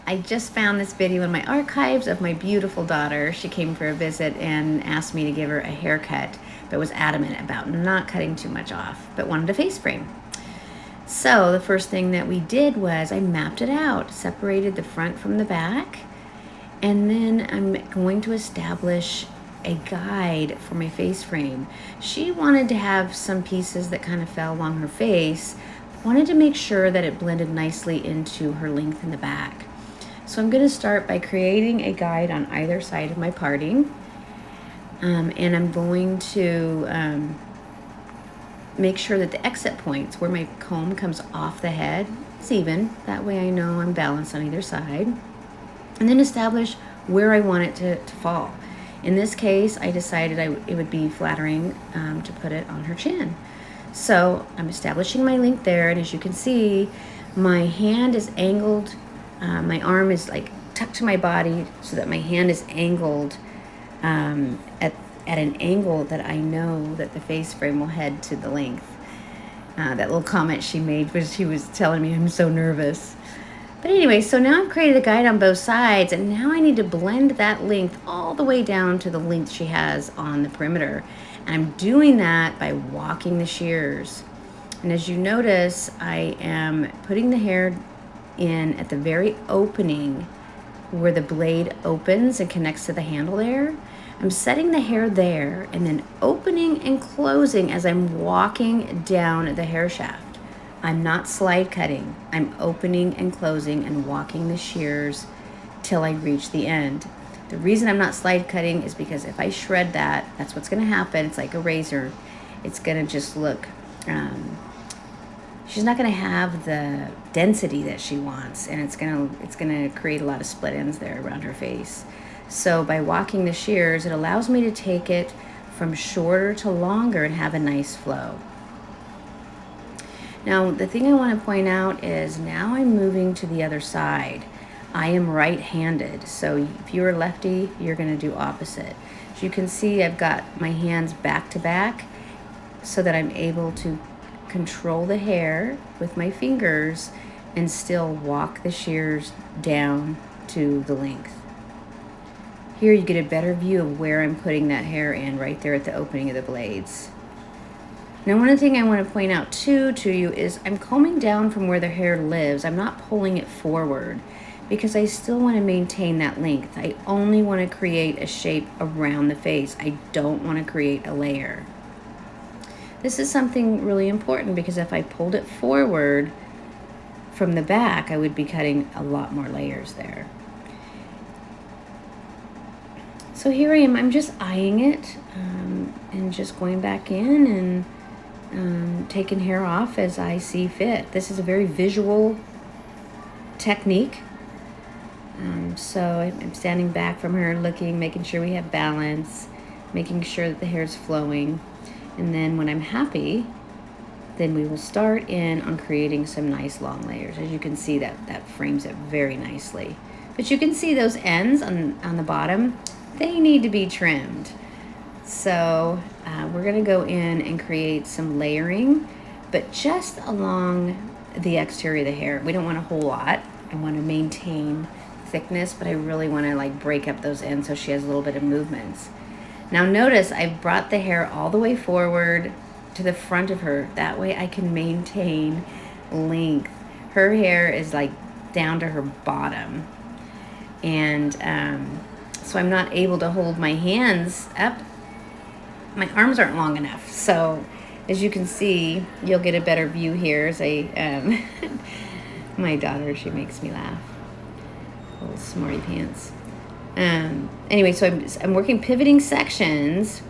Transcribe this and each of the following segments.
I just found this video in my archives of my beautiful daughter. She came for a visit and asked me to give her a haircut, but was adamant about not cutting too much off, but wanted a face frame. So the first thing that we did was I mapped it out, separated the front from the back, and then I'm going to establish a guide for my face frame. She wanted to have some pieces that kind of fell along her face, wanted to make sure that it blended nicely into her length in the back. So I'm going to start by creating a guide on either side of my parting, and I'm going to make sure that the exit points where my comb comes off the head is even. That way I know I'm balanced on either side. And then establish where I want it to fall. In this case, I decided it would be flattering to put it on her chin. So I'm establishing my length there, and as you can see, my hand is angled. My arm is like tucked to my body so that my hand is angled at an angle that I know that the face frame will head to the length. That little comment she made was she was telling me I'm so nervous. But anyway, so now I've created a guide on both sides, and now I need to blend that length all the way down to the length she has on the perimeter. And I'm doing that by walking the shears. And as you notice, I am putting the hair in at the very opening where the blade opens and connects to the handle there. I'm setting the hair there and then opening and closing as I'm walking down the hair shaft. I'm not slide cutting. I'm opening and closing and walking the shears till I reach the end. The reason I'm not slide cutting is because if I shred that, that's what's going to happen. It's like a razor. It's going to just look, she's not going to have the density that she wants, and it's going to create a lot of split ends there around her face. So by walking the shears, it allows me to take it from shorter to longer and have a nice flow. Now, the thing I want to point out is now I'm moving to the other side. I am right-handed, so if you're a lefty, you're going to do opposite. As you can see, I've got my hands back to back so that I'm able to control the hair with my fingers and still walk the shears down to the length. Here you get a better view of where I'm putting that hair in, right there at the opening of the blades. Now, one thing I want to point out too to you is I'm combing down from where the hair lives. I'm not pulling it forward because I still want to maintain that length. I only want to create a shape around the face. I don't want to create a layer. This is something really important because if I pulled it forward from the back, I would be cutting a lot more layers there. So here I am, I'm just eyeing it and just going back in and taking hair off as I see fit. This is a very visual technique. So I'm standing back from her, looking, making sure we have balance, making sure that the hair is flowing. And then when I'm happy, then we will start in on creating some nice long layers. As you can see, that frames it very nicely. But you can see those ends on the bottom, they need to be trimmed. So we're going to go in and create some layering, but just along the exterior of the hair. We don't want a whole lot. I want to maintain thickness, but I really want to like break up those ends so she has a little bit of movements. Now notice I've brought the hair all the way forward to the front of her. That way I can maintain length. Her hair is like down to her bottom. And so I'm not able to hold my hands up. My arms aren't long enough. So as you can see, you'll get a better view here as I, my daughter, she makes me laugh. Little smarty pants. Anyway, so I'm working pivoting sections,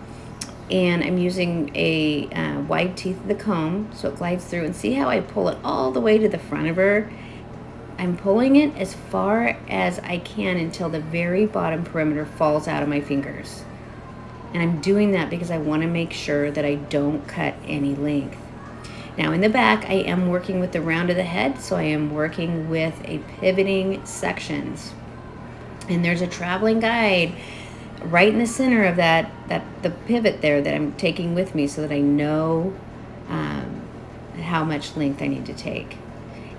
and I'm using a wide teeth of the comb so it glides through, and see how I pull it all the way to the front of her. I'm pulling it as far as I can until the very bottom perimeter falls out of my fingers. And I'm doing that because I want to make sure that I don't cut any length. Now in the back, I am working with the round of the head, so I am working with a pivoting sections. And there's a traveling guide right in the center of the pivot there that I'm taking with me so that I know how much length I need to take.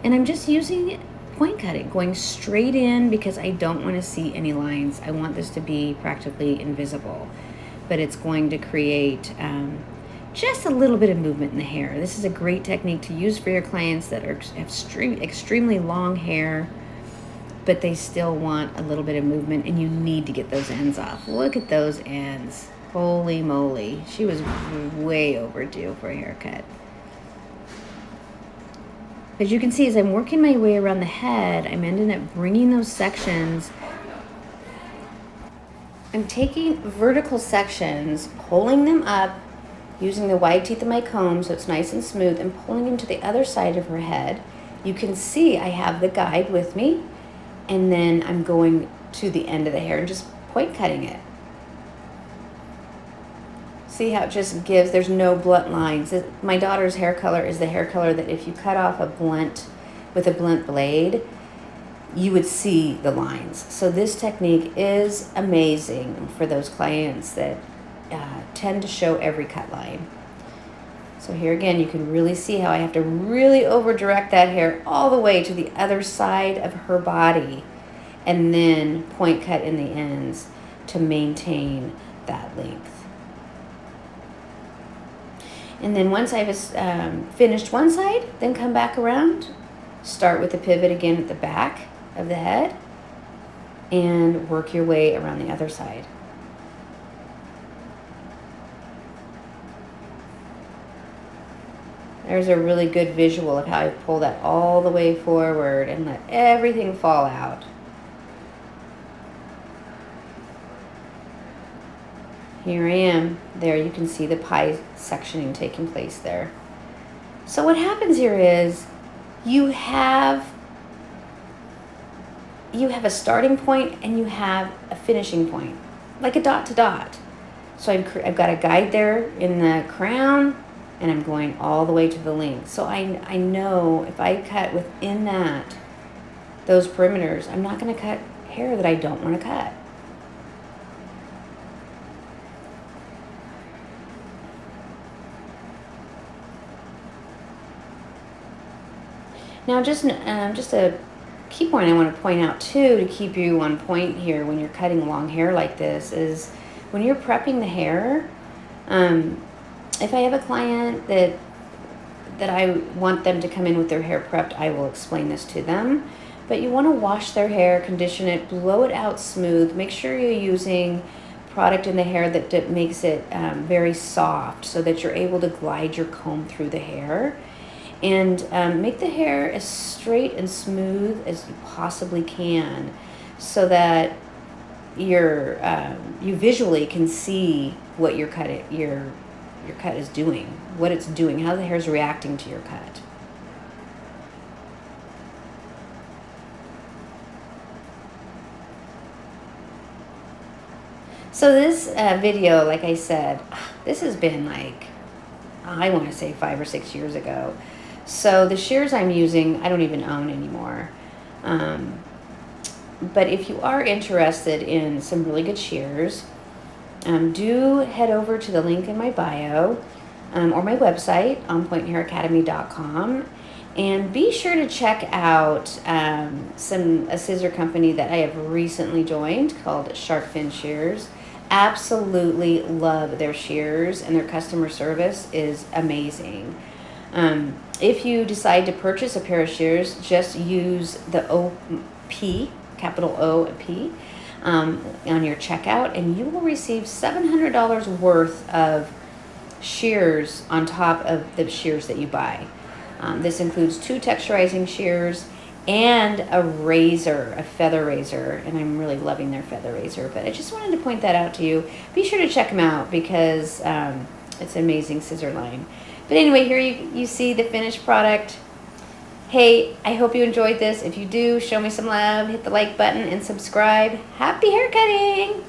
And I'm just using point cut it, going straight in because I don't want to see any lines. I want this to be practically invisible, but it's going to create just a little bit of movement in the hair. This is a great technique to use for your clients that have extremely long hair, but they still want a little bit of movement, and you need to get those ends off. Look at those ends. Holy moly. She was way overdue for a haircut. As you can see, as I'm working my way around the head, I'm ending up bringing those sections. I'm taking vertical sections, pulling them up, using the wide teeth of my comb so it's nice and smooth, and pulling them to the other side of her head. You can see I have the guide with me, and then I'm going to the end of the hair and just point cutting it. See how it just gives, there's no blunt lines. My daughter's hair color is the hair color that if you cut off with a blunt blade, you would see the lines. So this technique is amazing for those clients that tend to show every cut line. So here again, you can really see how I have to really over direct that hair all the way to the other side of her body, and then point cut in the ends to maintain that length. And then once I've finished one side, then come back around, start with the pivot again at the back of the head, and work your way around the other side. There's a really good visual of how I pull that all the way forward and let everything fall out. Here I am. There you can see the pie sectioning taking place there. So what happens here is you have a starting point and you have a finishing point, like a dot to dot. So I've got a guide there in the crown, and I'm going all the way to the length. So I know if I cut within those perimeters, I'm not going to cut hair that I don't want to cut. Now just a key point I want to point out too, to keep you on point here when you're cutting long hair like this, is when you're prepping the hair, if I have a client that I want them to come in with their hair prepped, I will explain this to them. But you want to wash their hair, condition it, blow it out smooth. Make sure you're using product in the hair that makes it very soft, so that you're able to glide your comb through the hair. And make the hair as straight and smooth as you possibly can, so that you visually can see what your cut is doing, what it's doing, how the hair is reacting to your cut. So this video, like I said, this has been like, I want to say 5 or 6 years ago. So the shears I'm using, I don't even own anymore. But if you are interested in some really good shears, do head over to the link in my bio or my website, onpointhairacademy.com, and be sure to check out a scissor company that I have recently joined called Shark Fin Shears. Absolutely love their shears, and their customer service is amazing. If you decide to purchase a pair of shears, just use the OP, capital O-P, on your checkout, and you will receive $700 worth of shears on top of the shears that you buy. This includes 2 texturizing shears and a razor, a feather razor, and I'm really loving their feather razor, but I just wanted to point that out to you. Be sure to check them out because it's an amazing scissor line. But anyway, here you see the finished product. Hey, I hope you enjoyed this. If you do, show me some love, hit the like button and subscribe. Happy hair cutting!